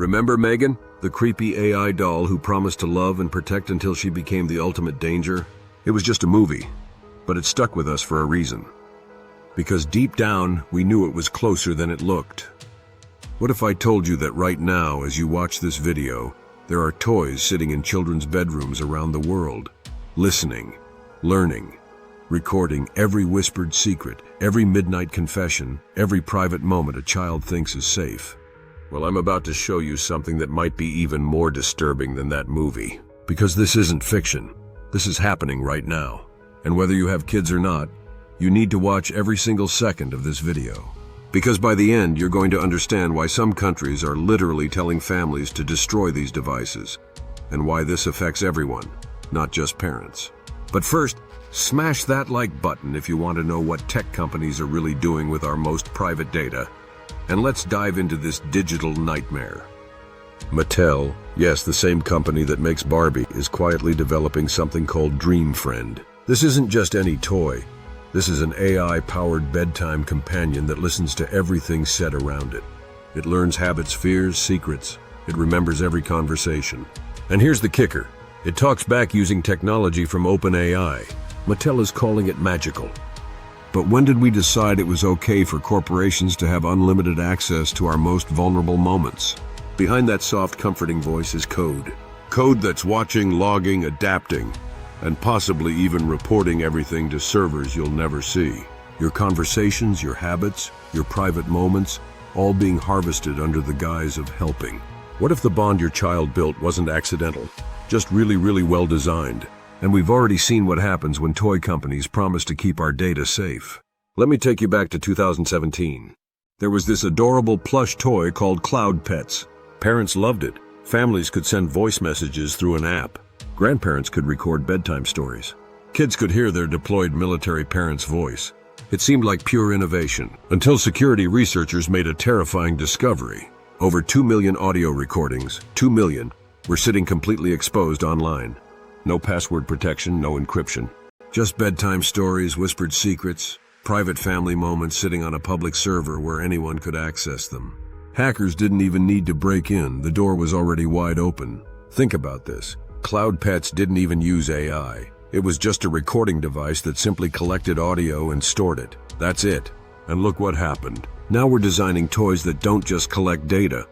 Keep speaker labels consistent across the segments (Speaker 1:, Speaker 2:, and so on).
Speaker 1: Remember Megan, the creepy AI doll who promised to love and protect until she became the ultimate danger? It was just a movie, but it stuck with us for a reason. Because deep down, we knew it was closer than it looked. What if I told you that right now, as you watch this video, there are toys sitting in children's bedrooms around the world, listening, learning, recording every whispered secret, every midnight confession, every private moment a child thinks is safe? Well, I'm about to show you something that might be even more disturbing than that movie. Because this isn't fiction. This is happening right now. And whether you have kids or not, you need to watch every single second of this video. Because by the end, you're going to understand why some countries are literally telling families to destroy these devices, and why this affects everyone, not just parents. But first, smash that like button if you want to know what tech companies are really doing with our most private data. And let's dive into this digital nightmare. Mattel, yes, the same company that makes Barbie, is quietly developing something called DreamFriend. This isn't just any toy. This is an AI-powered bedtime companion that listens to everything said around it. It learns habits, fears, secrets. It remembers every conversation. And here's the kicker. It talks back using technology from OpenAI. Mattel is calling it magical. But when did we decide it was okay for corporations to have unlimited access to our most vulnerable moments? Behind that soft, comforting voice is code. Code that's watching, logging, adapting, and possibly even reporting everything to servers you'll never see. Your conversations, your habits, your private moments, all being harvested under the guise of helping. What if the bond your child built wasn't accidental, just really well designed? And we've already seen what happens when toy companies promise to keep our data safe. Let me take you back to 2017. There was this adorable plush toy called CloudPets. Parents loved it. Families could send voice messages through an app. Grandparents could record bedtime stories. Kids could hear their deployed military parent's voice. It seemed like pure innovation, until security researchers made a terrifying discovery. Over 2 million audio recordings, 2 million, were sitting completely exposed online. No password protection, no encryption. Just bedtime stories, whispered secrets, private family moments sitting on a public server where anyone could access them. Hackers didn't even need to break in, the door was already wide open. Think about this. CloudPets didn't even use AI. It was just a recording device that simply collected audio and stored it. That's it. And look what happened. Now we're designing toys that don't just collect data.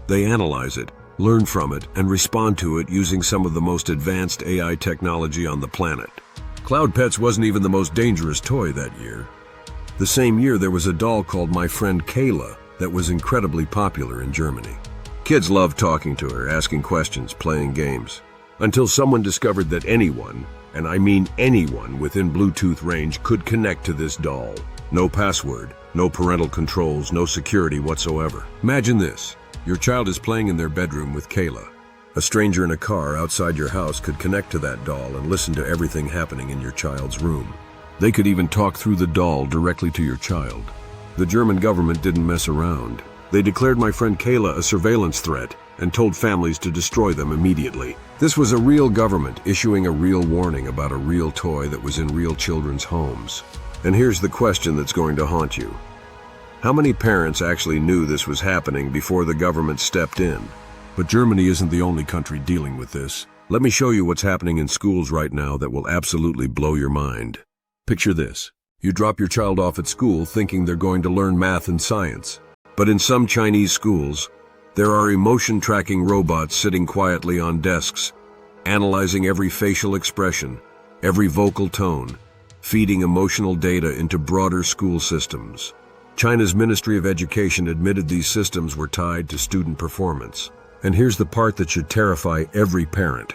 Speaker 1: They analyze it, learn from it, and respond to it using some of the most advanced AI technology on the planet. CloudPets wasn't even the most dangerous toy that year. The same year, there was a doll called My Friend Cayla that was incredibly popular in Germany. Kids loved talking to her, asking questions, playing games, until someone discovered that anyone, and I mean anyone within Bluetooth range, could connect to this doll. No password, no parental controls, no security whatsoever. Imagine this. Your child is playing in their bedroom with Cayla. A stranger in a car outside your house could connect to that doll and listen to everything happening in your child's room. They could even talk through the doll directly to your child. The German government didn't mess around. They declared My Friend Cayla a surveillance threat and told families to destroy them immediately. This was a real government issuing a real warning about a real toy that was in real children's homes. And here's the question that's going to haunt you. How many parents actually knew this was happening before the government stepped in? But Germany isn't the only country dealing with this. Let me show you what's happening in schools right now that will absolutely blow your mind. Picture this. You drop your child off at school thinking they're going to learn math and science. But in some Chinese schools, there are emotion tracking robots sitting quietly on desks, analyzing every facial expression, every vocal tone, feeding emotional data into broader school systems. China's Ministry of Education admitted these systems were tied to student performance. And here's the part that should terrify every parent.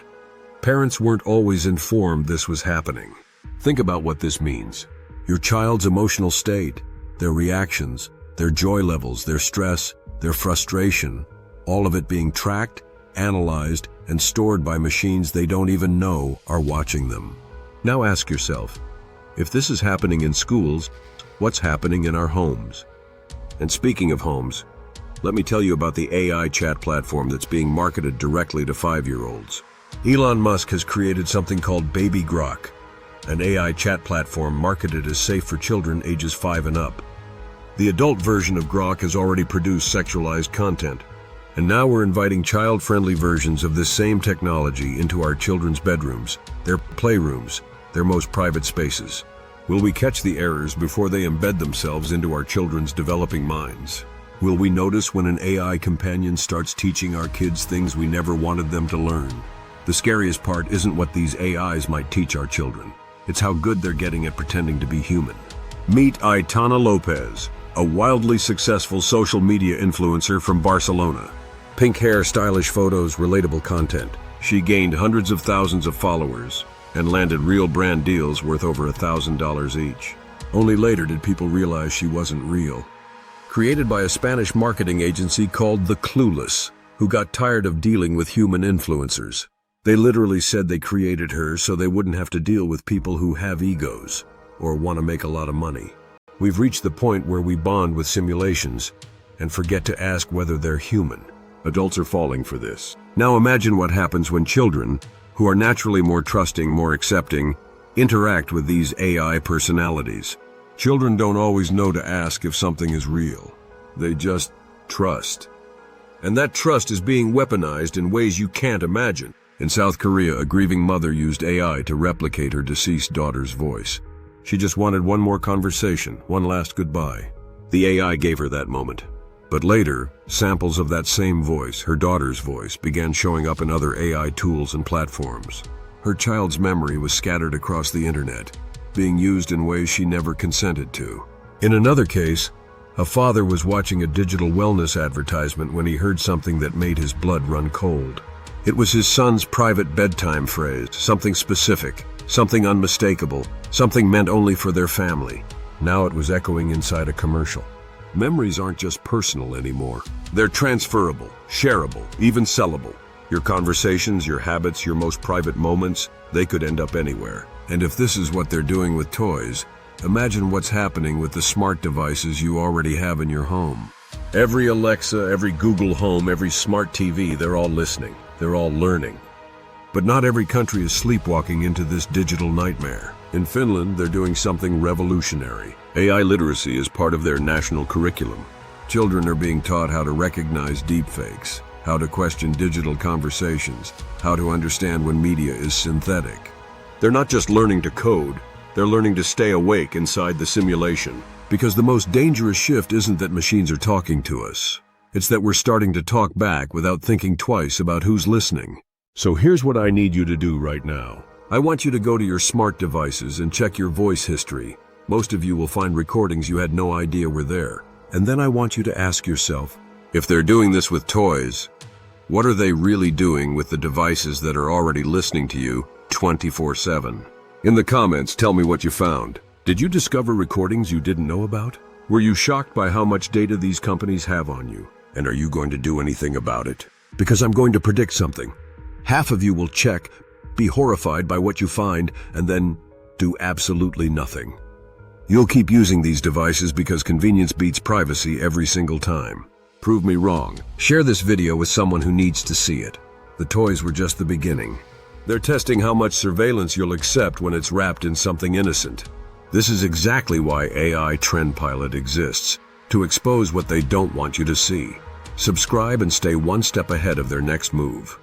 Speaker 1: Parents weren't always informed this was happening. Think about what this means. Your child's emotional state, their reactions, their joy levels, their stress, their frustration, all of it being tracked, analyzed, and stored by machines they don't even know are watching them. Now ask yourself, if this is happening in schools, what's happening in our homes? And speaking of homes, let me tell you about the AI chat platform that's being marketed directly to 5-year-olds. Elon Musk has created something called Baby Grok, an AI chat platform marketed as safe for children ages 5 and up. The adult version of Grok has already produced sexualized content, And now we're inviting child-friendly versions of this same technology into our children's bedrooms, their playrooms, their most private spaces. Will we catch the errors before they embed themselves into our children's developing minds? Will we notice when an AI companion starts teaching our kids things we never wanted them to learn? The scariest part isn't what these AIs might teach our children. It's how good they're getting at pretending to be human. Meet Aitana Lopez, a wildly successful social media influencer from Barcelona. Pink hair, stylish photos, relatable content. She gained hundreds of thousands of followers and landed real brand deals worth over $1,000 each. Only later did people realize she wasn't real. Created by a Spanish marketing agency called The Clueless, who got tired of dealing with human influencers. They literally said they created her so they wouldn't have to deal with people who have egos or want to make a lot of money. We've reached the point where we bond with simulations and forget to ask whether they're human. Adults are falling for this. Now imagine what happens when children, who are naturally more trusting, more accepting, interact with these AI personalities. Children don't always know to ask if something is real. They just trust. And that trust is being weaponized in ways you can't imagine. In South Korea, a grieving mother used AI to replicate her deceased daughter's voice. She just wanted one more conversation, one last goodbye. The AI gave her that moment. But later, samples of that same voice, her daughter's voice, began showing up in other AI tools and platforms. Her child's memory was scattered across the internet, being used in ways she never consented to. In another case, a father was watching a digital wellness advertisement when he heard something that made his blood run cold. It was his son's private bedtime phrase, something specific, something unmistakable, something meant only for their family. Now it was echoing inside a commercial. Memories aren't just personal anymore. They're transferable, shareable, even sellable. Your conversations, your habits, your most private moments, they could end up anywhere. And if this is what they're doing with toys, imagine what's happening with the smart devices you already have in your home. Every Alexa, every Google Home, every smart TV, they're all listening. They're all learning. But not every country is sleepwalking into this digital nightmare. In Finland, they're doing something revolutionary. AI literacy is part of their national curriculum. Children are being taught how to recognize deepfakes, how to question digital conversations, how to understand when media is synthetic. They're not just learning to code, they're learning to stay awake inside the simulation. Because the most dangerous shift isn't that machines are talking to us. It's that we're starting to talk back without thinking twice about who's listening. So here's what I need you to do right now. I want you to go to your smart devices and check your voice history. Most of you will find recordings you had no idea were there. And then I want you to ask yourself, if they're doing this with toys, what are they really doing with the devices that are already listening to you 24/7? In the comments, tell me what you found. Did you discover recordings you didn't know about? Were you shocked by how much data these companies have on you? And are you going to do anything about it? Because I'm going to predict something. Half of you will check, be horrified by what you find, and then do absolutely nothing. You'll keep using these devices because convenience beats privacy every single time. Prove me wrong. Share this video with someone who needs to see it. The toys were just the beginning. They're testing how much surveillance you'll accept when it's wrapped in something innocent. This is exactly why AI Trend Pilot exists, to expose what they don't want you to see. Subscribe and stay one step ahead of their next move.